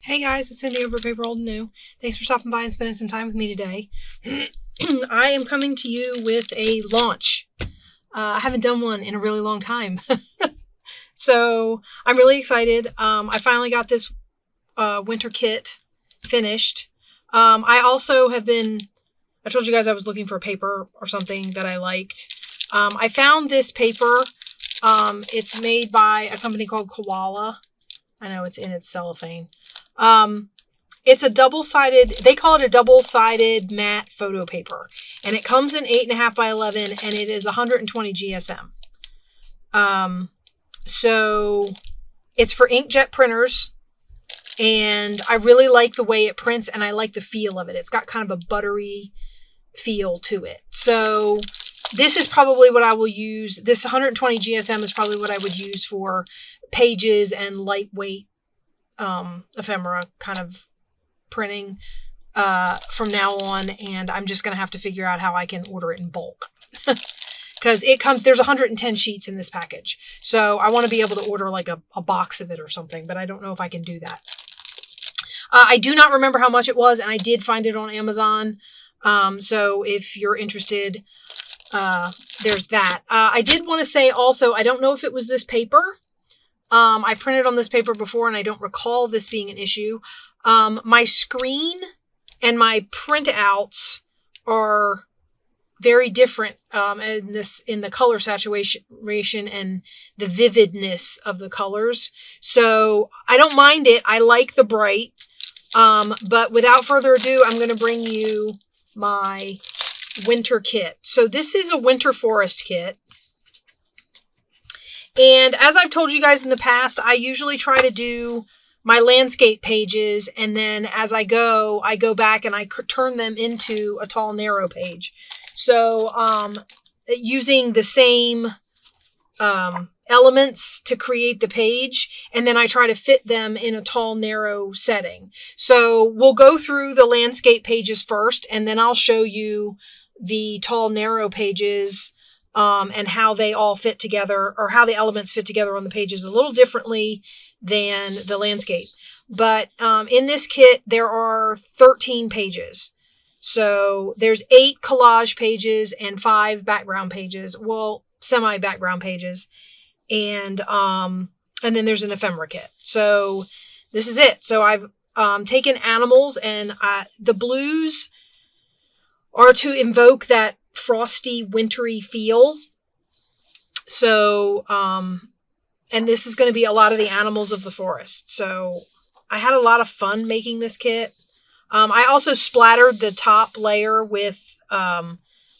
Hey guys, it's Cindy over at paper.old.new. Thanks for stopping by and spending some time with me today. I am coming to you with a launch. I haven't done one in a really long time. So I'm really excited. I finally got this winter kit finished. I also have been, I told you guys I was looking for a paper or something that I liked. I found this paper. It's made by a company called Koala. I know it's in its cellophane. It's a double-sided, they call it a double-sided matte photo paper, and it comes in 8.5 by 11, and it is 120 GSM. So it's for inkjet printers, and I really like the way it prints, and I like the feel of it. It's got kind of a buttery feel to it. So this is probably what I will use. This 120 GSM is probably what I would use for pages and lightweight ephemera kind of printing from now on, and I'm just going to have to figure out how I can order it in bulk because there's 110 sheets in this package, so I want to be able to order like a box of it or something, but I don't know if I can do that. I do not remember how much it was, and I did find it on Amazon, so if you're interested, there's that. I did want to say also, I don't know if it was this paper. I printed on this paper before, and I don't recall this being an issue. My screen and my printouts are very different in the color saturation and the vividness of the colors. So I don't mind it. I like the bright. But without further ado, I'm going to bring you my winter kit. So this is a winter forest kit. And as I've told you guys in the past, I usually try to do my landscape pages, and then as I go back and I turn them into a tall, narrow page. So using the same elements to create the page, and then I try to fit them in a tall, narrow setting. So we'll go through the landscape pages first, and then I'll show you the tall, narrow pages and how they all fit together, or how the elements fit together on the pages a little differently than the landscape. But in this kit, there are 13 pages. So there's 8 collage pages and 5 background pages. Well, semi-background pages. And then there's an ephemera kit. So this is it. So I've taken animals, and the blues are to invoke that frosty, wintry feel. So, and this is going to be a lot of the animals of the forest. So I had a lot of fun making this kit. I also splattered the top layer with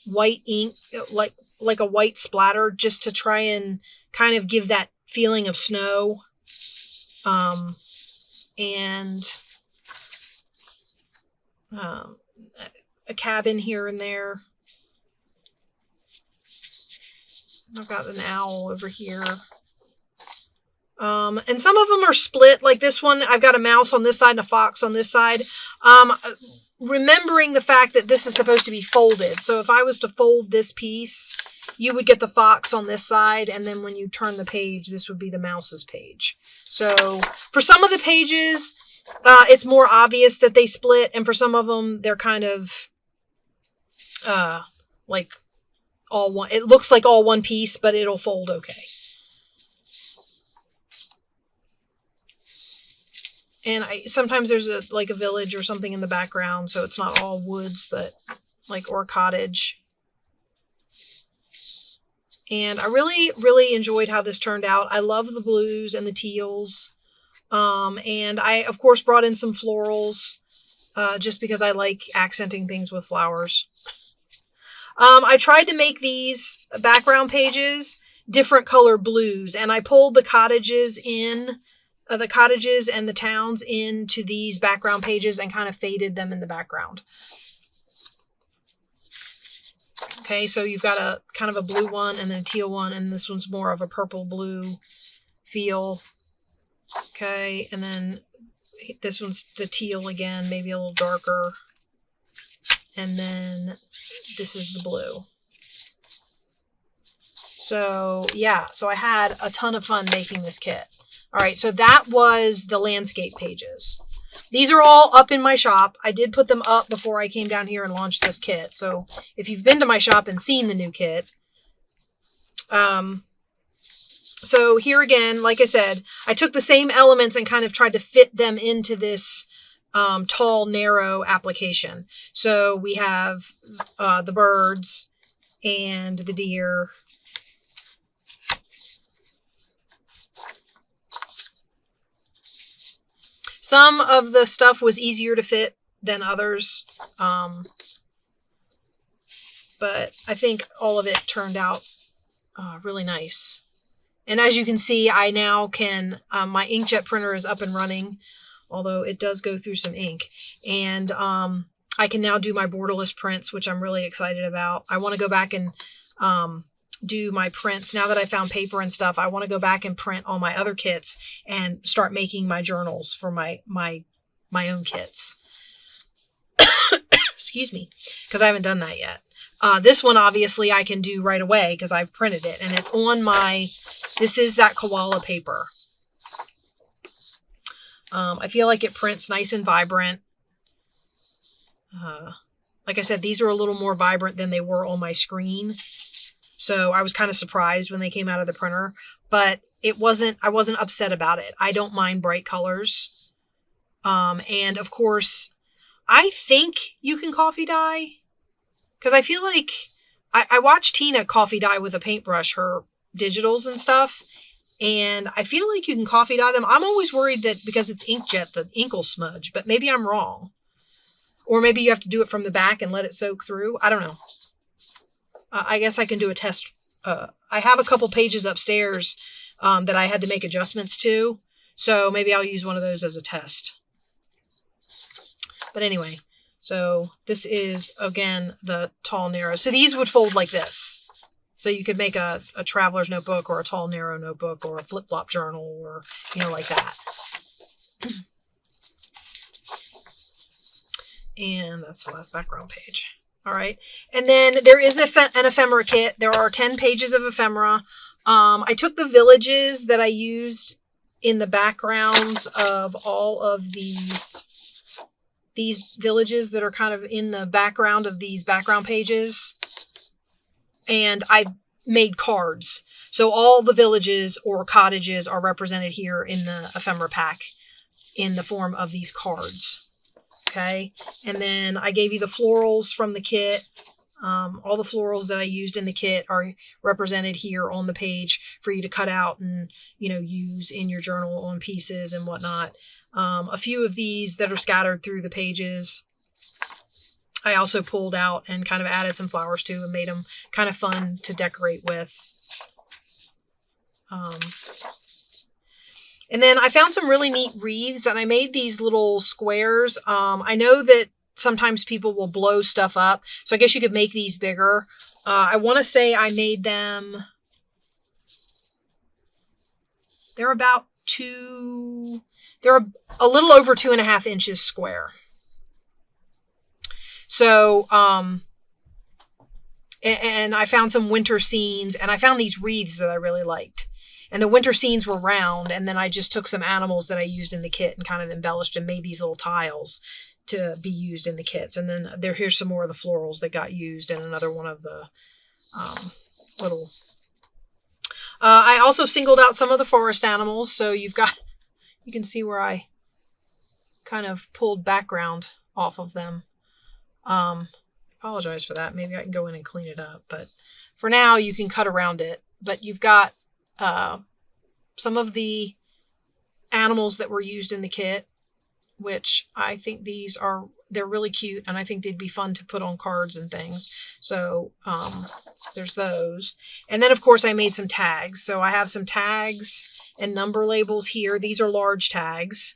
white ink, like a white splatter, just to try and kind of give that feeling of snow. And a cabin here and there. I've got an owl over here. And some of them are split, like this one. I've got a mouse on this side and a fox on this side. Remembering the fact that this is supposed to be folded. So if I was to fold this piece, you would get the fox on this side, and then when you turn the page, this would be the mouse's page. So for some of the pages, it's more obvious that they split, and for some of them, they're kind of like all one. It looks like all one piece, but it'll fold okay. And sometimes there's a village or something in the background, so it's not all woods, but or a cottage. And I really, really enjoyed how this turned out. I love the blues and the teals. And I, of course, brought in some florals, just because I like accenting things with flowers. I tried to make these background pages different color blues, and I pulled the cottages and the towns into these background pages and kind of faded them in the background. Okay, so you've got a kind of a blue one and then a teal one, and this one's more of a purple blue feel. Okay, and then this one's the teal again, maybe a little darker. And then this is the blue. So yeah, so I had a ton of fun making this kit. All right, so that was the landscape pages. these are all up in my shop. I did put them up before I came down here and launched this kit. So if you've been to my shop and seen the new kit, so here again, like I said, I took the same elements and kind of tried to fit them into this tall, narrow application. So we have the birds and the deer. Some of the stuff was easier to fit than others, but I think all of it turned out really nice. And as you can see, I now can, my inkjet printer is up and running, although it does go through some ink. And I can now do my borderless prints, which I'm really excited about. I want to go back and do my prints. Now that I found paper and stuff, I want to go back and print all my other kits and start making my journals for my own kits. Excuse me, because I haven't done that yet. This one, obviously, I can do right away because I've printed it. And it's on my, this is that koala paper. I feel like it prints nice and vibrant. Like I said, these are a little more vibrant than they were on my screen. So I was kind of surprised when they came out of the printer. But I wasn't upset about it. I don't mind bright colors. And, of course, I think you can coffee dye. Because I feel like I watched Tina coffee dye with a paintbrush, her digitals and stuff. And I feel like you can coffee dye them. I'm always worried that because it's inkjet, the ink will smudge. But maybe I'm wrong. Or maybe you have to do it from the back and let it soak through. I don't know. I guess I can do a test. I have a couple pages upstairs that I had to make adjustments to. So maybe I'll use one of those as a test. But anyway, so this is, again, the tall, narrow. So these would fold like this. So you could make a traveler's notebook or a tall, narrow notebook or a flip-flop journal or, you know, like that. And that's the last background page. All right. And then there is an ephemera kit. There are 10 pages of ephemera. I took the villages that I used in the backgrounds of all of these villages that are kind of in the background of these background pages. And I made cards. So all the villages or cottages are represented here in the ephemera pack in the form of these cards. Okay. And then I gave you the florals from the kit. All the florals that I used in the kit are represented here on the page for you to cut out and, you know, use in your journal on pieces and whatnot. A few of these that are scattered through the pages, I also pulled out and kind of added some flowers to and made them kind of fun to decorate with. And then I found some really neat wreaths, and I made these little squares. I know that sometimes people will blow stuff up, so I guess you could make these bigger. I want to say I made them, they're about they're a little over 2.5 inches square. So, and I found some winter scenes, and I found these wreaths that I really liked. And the winter scenes were round, and then I just took some animals that I used in the kit and kind of embellished and made these little tiles to be used in the kits. And then here's some more of the florals that got used, and another one of the little... I also singled out some of the forest animals, so you can see where I kind of pulled background off of them. Apologize for that. Maybe I can go in and clean it up, but for now you can cut around it. But you've got some of the animals that were used in the kit, which I think they're really cute, and I think they'd be fun to put on cards and things. So there's those. And then, of course, I made some tags. So I have some tags and number labels here. These are large tags.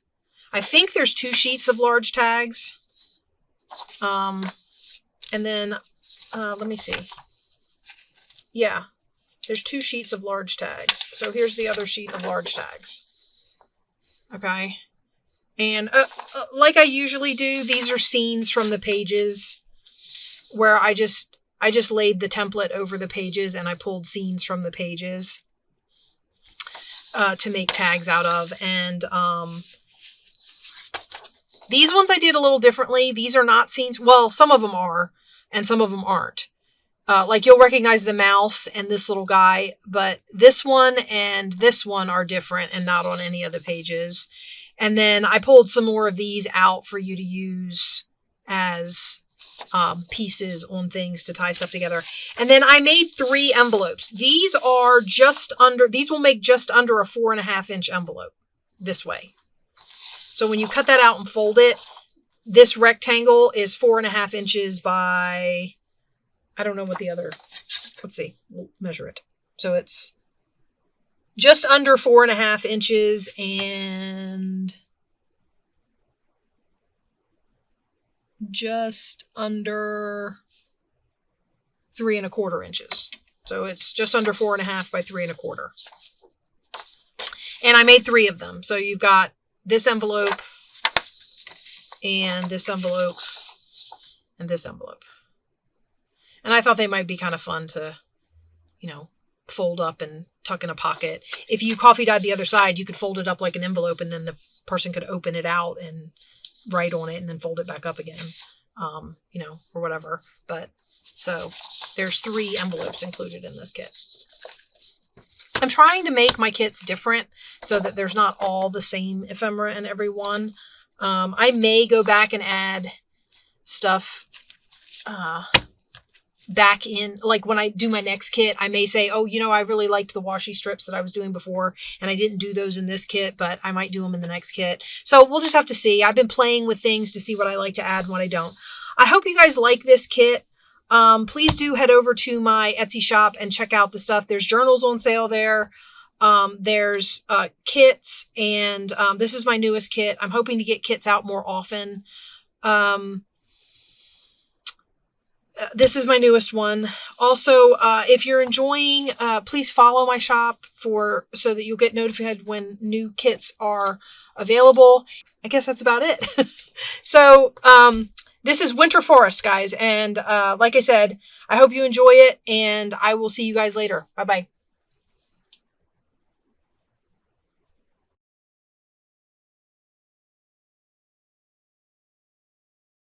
I think there's 2 sheets of large tags. And then, let me see. Yeah. There's 2 sheets of large tags. So here's the other sheet of large tags. Okay. And like I usually do, these are scenes from the pages where I just laid the template over the pages and I pulled scenes from the pages to make tags out of. And These ones I did a little differently. These are not scenes. Well, some of them are, and some of them aren't. Like you'll recognize the mouse and this little guy, but this one and this one are different and not on any of the pages. And then I pulled some more of these out for you to use as pieces on things to tie stuff together. And then I made 3 envelopes. These will make just under a 4.5 inch envelope this way. So when you cut that out and fold it, this rectangle is 4.5 inches by, I don't know what the other, let's see, we'll measure it. So it's just under 4.5 inches and just under 3.25 inches. So it's just under 4.5 by 3.25. And I made 3 of them. So you've got this envelope and this envelope and this envelope. And I thought they might be kind of fun to, fold up and tuck in a pocket. If you coffee dyed the other side, you could fold it up like an envelope and then the person could open it out and write on it and then fold it back up again, or whatever. But so there's 3 envelopes included in this kit. I'm trying to make my kits different so that there's not all the same ephemera in every one. I may go back and add stuff back in, like when I do my next kit, I may say, oh, I really liked the washi strips that I was doing before, and I didn't do those in this kit, but I might do them in the next kit. So we'll just have to see. I've been playing with things to see what I like to add and what I don't. I hope you guys like this kit. Please do head over to my Etsy shop and check out the stuff. There's journals on sale there. There's kits, and this is my newest kit. I'm hoping to get kits out more often. This is my newest one. Also, if you're enjoying, please follow my shop so that you'll get notified when new kits are available. I guess that's about it. So, this is Winter Forest, guys. And like I said, I hope you enjoy it, and I will see you guys later. Bye-bye.